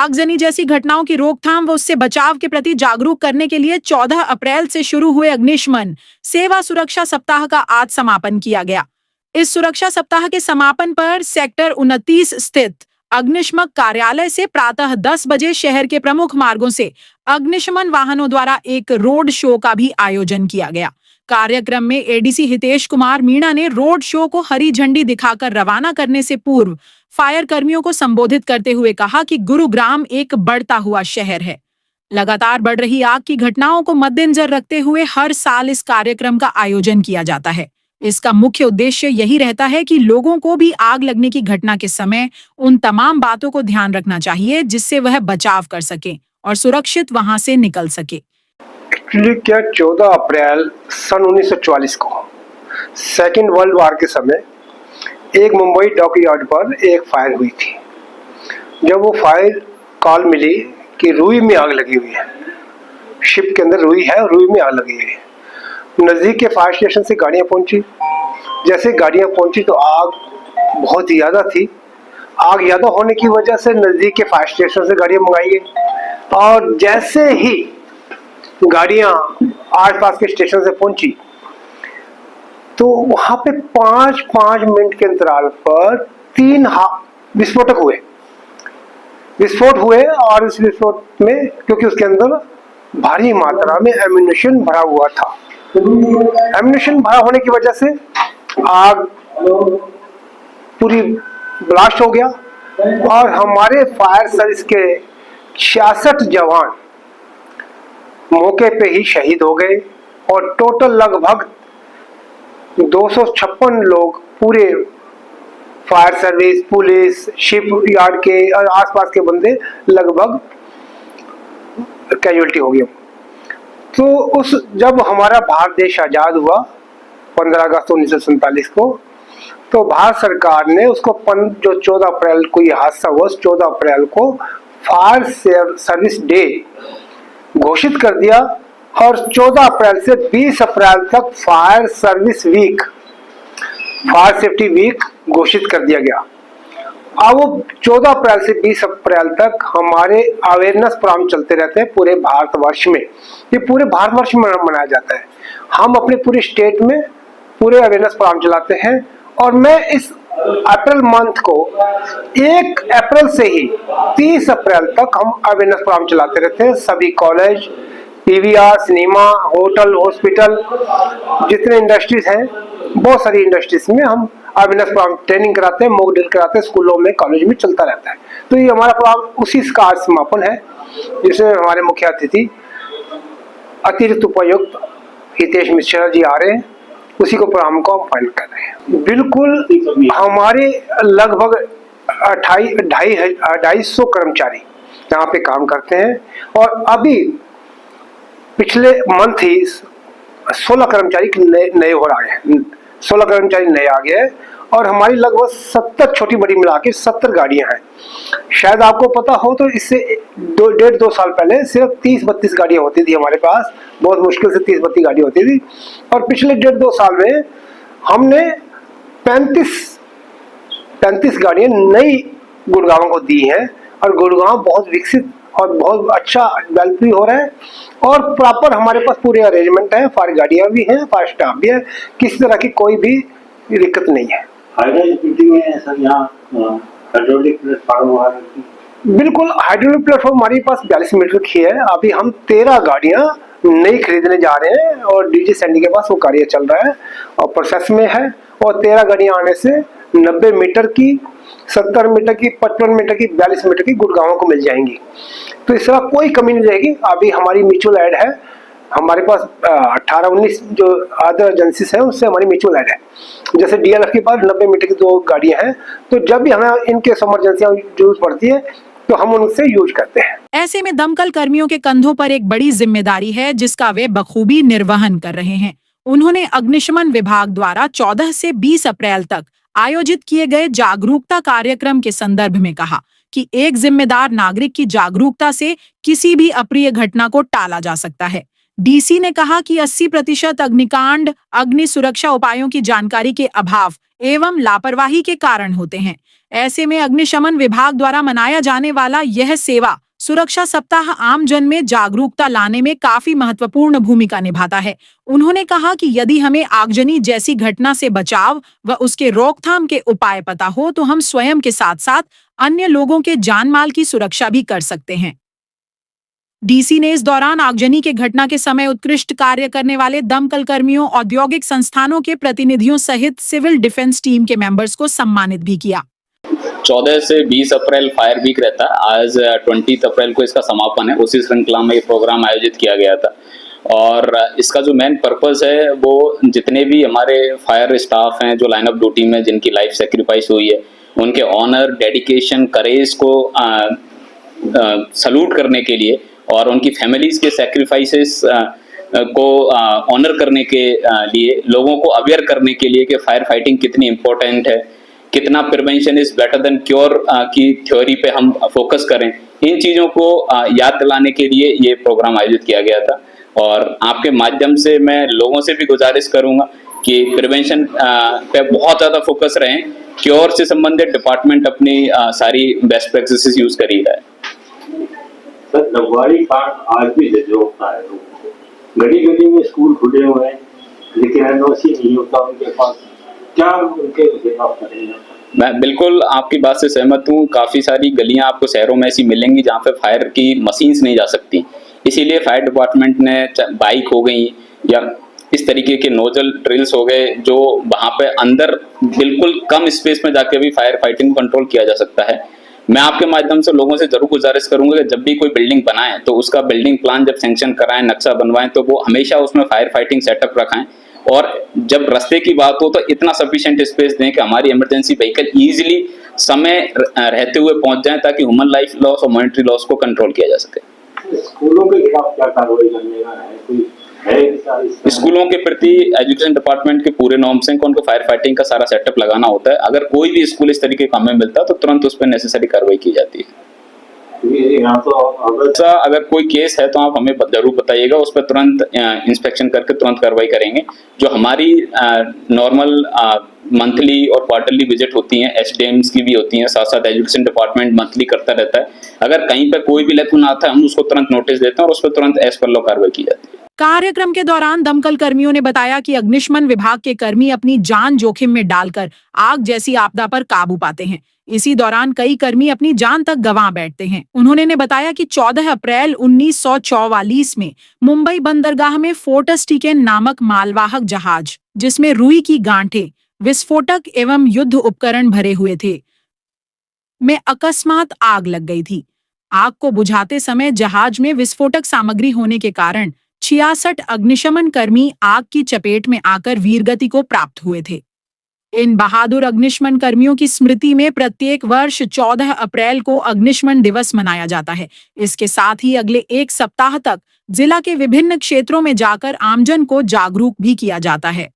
आगजनी जैसी घटनाओं की रोकथाम व उससे बचाव के प्रति जागरूक करने के लिए 14 अप्रैल से शुरू हुए अग्निशमन सेवा सुरक्षा सप्ताह का आज समापन किया गया। इस सुरक्षा सप्ताह के समापन पर सेक्टर 29 स्थित अग्निशमन कार्यालय से प्रातः 10 बजे शहर के प्रमुख मार्गों से अग्निशमन वाहनों द्वारा एक रोड शो का भी आयोजन किया गया। कार्यक्रम में एडीसी हितेश कुमार मीणा ने रोड शो को हरी झंडी दिखाकर रवाना करने से पूर्व फायर कर्मियों को संबोधित करते हुए कहा कि गुरुग्राम एक बढ़ता हुआ शहर है। लगातार बढ़ रही आग की घटनाओं को मद्देनजर रखते हुए हर साल इस कार्यक्रम का आयोजन किया जाता है। इसका मुख्य उद्देश्य यही रहता है कि लोगों को भी आग लगने की घटना के समय उन तमाम बातों को ध्यान रखना चाहिए जिससे वह बचाव कर सके और सुरक्षित वहां से निकल सके। एक्चुअली क्या 14 अप्रैल सन 1944 को सेकेंड वर्ल्ड वॉर के समय एक मुंबई डॉकयार्ड पर एक फायर हुई थी। जब वो फायर कॉल मिली कि रुई में आग लगी हुई है, शिप के अंदर रुई है और रुई में आग लगी हुई है, नज़दीक के फायर स्टेशन से गाड़ियाँ पहुंची। जैसे गाड़ियाँ पहुंची तो आग बहुत ज़्यादा थी। आग ज़्यादा होने की वजह से नज़दीक के फायर स्टेशन से गाड़ियाँ मंगाई गई और जैसे ही गाड़ियाँ आसपास के स्टेशन से पहुंची तो वहाँ पे 5-5 मिनट के अंतराल पर 3 विस्फोट हुए और इस विस्फोट में क्योंकि उसके अंदर भारी मात्रा में एम्यूनिशन भरा हुआ था, एम्यूनिशन भरा होने की वजह से आग पूरी ब्लास्ट हो गया और हमारे फायर सर्विस के 66 जवान मौके पे ही शहीद हो गए और टोटल लगभग 256 लोग पूरे fire service, police, ship yard के और आसपास के बंदे लगभग कैजुअल्टी हो गए। तो उस जब हमारा भारत देश आज़ाद हुआ 15 अगस्त 1947 को, तो भारत सरकार ने उसको जो 14 अप्रैल को ये हादसा हुआ, 14 अप्रैल को फायर सर्विस डे घोषित कर दिया और 14 अप्रैल से 20 अप्रैल तक fire service week, fire safety week घोषित कर दिया गया। अब वो 14 अप्रैल से 20 अप्रैल तक हमारे अवेयरनेस प्रोग्राम चलते रहते हैं पूरे भारतवर्ष में। ये पूरे भारतवर्ष में मनाया जाता है। हम अपने पूरे स्टेट में पूरे अवेयरनेस प्रोग्राम चलाते हैं और मैं इस अप्रैल मंथ को 1 अप्रैल से ही 30 अप्रैल तक हम अवेयरनेस प्रोग्राम चलाते रहते हैं। सभी college, PVR, cinema, hotel, hospital, जितने इंडस्ट्रीज हैं, बहुत सारी इंडस्ट्रीज में हम अवेयरनेस प्रोग्राम ट्रेनिंग कराते हैं, मॉक ड्रिल कराते हैं, स्कूलों में, कॉलेज में चलता रहता है। तो ये हमारा प्रोग्राम उसी का आज समापन है, जिसमें हमारे मुख्य अतिथि अतिरिक्त उपायुक्त हितेश मिश्रा जी आ रहे हैं, उसी को प्रोग्राम को हम फाइनल कर रहे हैं। बिल्कुल हमारे लगभग 250 कर्मचारी यहाँ पे काम करते हैं और अभी पिछले मंथ ही 16 कर्मचारी नए हो रहे हैं, 16 कर्मचारी नए आ गए हैं और हमारी लगभग 70 छोटी बड़ी मिला के 70 गाड़ियां हैं। शायद आपको पता हो तो इससे 1.5-2 साल पहले सिर्फ 30-32 गाड़ियां होती थी हमारे पास, बहुत मुश्किल से 30-32 गाड़ी होती थी और पिछले 1.5-2 साल में हमने 35 गाड़ियां नई गुड़गांव को दी हैं और गुड़गांव बहुत विकसित और बहुत अच्छा डेवलप भी हो रहा है और प्रॉपर हमारे पास पूरे अरेंजमेंट है, फायर गाड़ियां भी हैं, फायर स्टाफ भी है, किसी तरह की कोई भी दिक्कत नहीं है। हाइड्रोलिक प्लेटफॉर्म बिल्कुल हाइड्रोलिक प्लेटफॉर्म हमारे पास 42 मीटर की है। अभी हम 13 गाड़ियां नई खरीदने जा रहे हैं और डीजी सैंडी के पास वो कार्य चल रहा है और प्रोसेस में है और 13 गाड़ियां आने से 90 मीटर की, 70 मीटर की, 55 मीटर की, 42 मीटर की गुड़गांव को मिल जाएंगी। तो इस तरह कोई कमी नहीं रहेगी। अभी हमारी म्यूचुअल एड है, हमारे पास 18-19 जो अदर एजेंसीज हैं उससे हमारी म्यूचुअल एड है। जैसे डीएलएफ के पास 90 मीटर की 2 गाड़ियां हैं, तो जब भी हमें इनके इमरजेंसियां जरूरत पड़ती है तो हम उनसे यूज करते हैं। ऐसे में दमकल कर्मियों के कंधों पर एक बड़ी जिम्मेदारी है जिसका वे बखूबी निर्वहन कर रहे हैं। उन्होंने अग्निशमन विभाग द्वारा 14 से 20 अप्रैल तक आयोजित किए गए जागरूकता कार्यक्रम के संदर्भ में कहा कि एक जिम्मेदार नागरिक की जागरूकता से किसी भी अप्रिय घटना को टाला जा सकता है। डीसी ने कहा कि 80% अग्निकांड अग्नि सुरक्षा उपायों की जानकारी के अभाव एवं लापरवाही के कारण होते हैं। ऐसे में अग्निशमन विभाग द्वारा मनाया जाने वाला यह सेवा सुरक्षा सप्ताह आम जन में जागरूकता लाने में काफी महत्वपूर्ण भूमिका निभाता है। उन्होंने कहा कि यदि हमें आगजनी जैसी घटना से बचाव व उसके रोकथाम के उपाय पता हो तो हम स्वयं के साथ साथ अन्य लोगों के जान माल की सुरक्षा भी कर सकते हैं। डीसी ने इस दौरान आगजनी के घटना के समय उत्कृष्ट कार्य करने वाले दमकल कर्मियों, औद्योगिक संस्थानों के प्रतिनिधियों सहित सिविल डिफेंस टीम के मेंबर्स को सम्मानित भी किया। 14 से 20 अप्रैल फायर वीक रहता है। आज 20 अप्रैल को इसका समापन है। उसी श्रृंखला में ये प्रोग्राम आयोजित किया गया था और इसका जो मेन पर्पस है वो जितने भी हमारे फायर स्टाफ हैं जो लाइन ऑफ ड्यूटी में जिनकी लाइफ सेक्रीफाइस हुई है उनके ऑनर, डेडिकेशन, करेज को सल्यूट करने के लिए और उनकी फैमिलीज के सेक्रीफाइसेस को ऑनर करने के लिए, लोगों को अवेयर करने के लिए कि फायर फाइटिंग कितनी इम्पोर्टेंट है, कितना prevention is better than cure की थ्योरी पे हम फोकस करें। इन चीज़ों को याद दिलाने के लिए ये प्रोग्राम आयोजित किया गया था और आपके माध्यम से मैं लोगों से भी गुजारिश करूंगा कि प्रिवेंशन पे बहुत ज़्यादा फोकस रहें। क्योर से संबंधित डिपार्टमेंट अपनी सारी बेस्ट प्रैक्टिसेस यूज कर ही रहा है। सर, लंबाई कांड आज भी होता है। गली गली में स्कूल खुले हुए हैं लेकिन एनओसी नहीं होता उनके पास, क्या उनके खिलाफ करेंगे? मैं बिल्कुल आपकी बात से सहमत हूँ। काफ़ी सारी गलियाँ आपको शहरों में ऐसी मिलेंगी जहाँ पे फायर की मशीन्स नहीं जा सकती, इसीलिए फायर डिपार्टमेंट ने बाइक हो गई या इस तरीके के नोजल ड्रिल्स हो गए जो वहाँ पे अंदर बिल्कुल कम स्पेस में जाके भी फायर फाइटिंग कंट्रोल किया जा सकता है। मैं आपके माध्यम से लोगों से जरूर गुजारिश करूंगा कि जब भी कोई बिल्डिंग बनाएं तो उसका बिल्डिंग प्लान जब सैंक्शन कराएं, नक्शा बनवाएं तो वो हमेशा उसमें फायर फाइटिंग सेटअप रखाएं और जब रास्ते की बात हो तो इतना सफिशिएंट स्पेस दें कि हमारी इमरजेंसी व्हीकल इजीली समय रहते हुए पहुंच जाएं ताकि ह्यूमन लाइफ लॉस और मॉनिटरी लॉस को कंट्रोल किया जा सके। स्कूलों के खिलाफ क्या कार्रवाई करने का है? कोई स्कूलों के प्रति एजुकेशन डिपार्टमेंट के पूरे नॉर्म्स हैं कि उनको फायर फाइटिंग का सारा सेटअप लगाना होता है। अगर कोई भी स्कूल इस तरीके का हमें मिलता है तो तुरंत उस पर नेसेसरी कार्रवाई की जाती है। अगर कोई केस है तो आप हमें जरूर बताइएगा, उस पर तुरंत इंस्पेक्शन करके तुरंत कार्रवाई करेंगे। जो हमारी नॉर्मल मंथली और क्वार्टरली विजिट होती हैं, एसडीएम्स की भी होती हैं, साथ साथ एजुकेशन डिपार्टमेंट मंथली करता रहता है। अगर कहीं पर कोई भी लेखन आता है हम उसको तुरंत नोटिस देते हैं और उस पर तुरंत एज पर लॉ कार्रवाई की जाती है। कार्यक्रम के दौरान दमकल कर्मियों ने बताया कि अग्निशमन विभाग के कर्मी अपनी जान जोखिम में डालकर आग जैसी आपदा पर काबू पाते हैं। इसी दौरान कई कर्मी अपनी जान तक गंवा बैठते हैं। उन्होंने बताया कि 14 अप्रैल 1944 में मुंबई बंदरगाह में फोर्टस टिकेन नामक मालवाहक जहाज, जिसमें रुई की गांठें, विस्फोटक एवं युद्ध उपकरण भरे हुए थे, में अकस्मात आग लग गई थी। आग को बुझाते समय जहाज में विस्फोटक सामग्री होने के कारण 66 अग्निशमन कर्मी आग की चपेट में आकर वीरगति को प्राप्त हुए थे। इन बहादुर अग्निशमन कर्मियों की स्मृति में प्रत्येक वर्ष 14 अप्रैल को अग्निशमन दिवस मनाया जाता है। इसके साथ ही अगले एक सप्ताह तक जिला के विभिन्न क्षेत्रों में जाकर आमजन को जागरूक भी किया जाता है।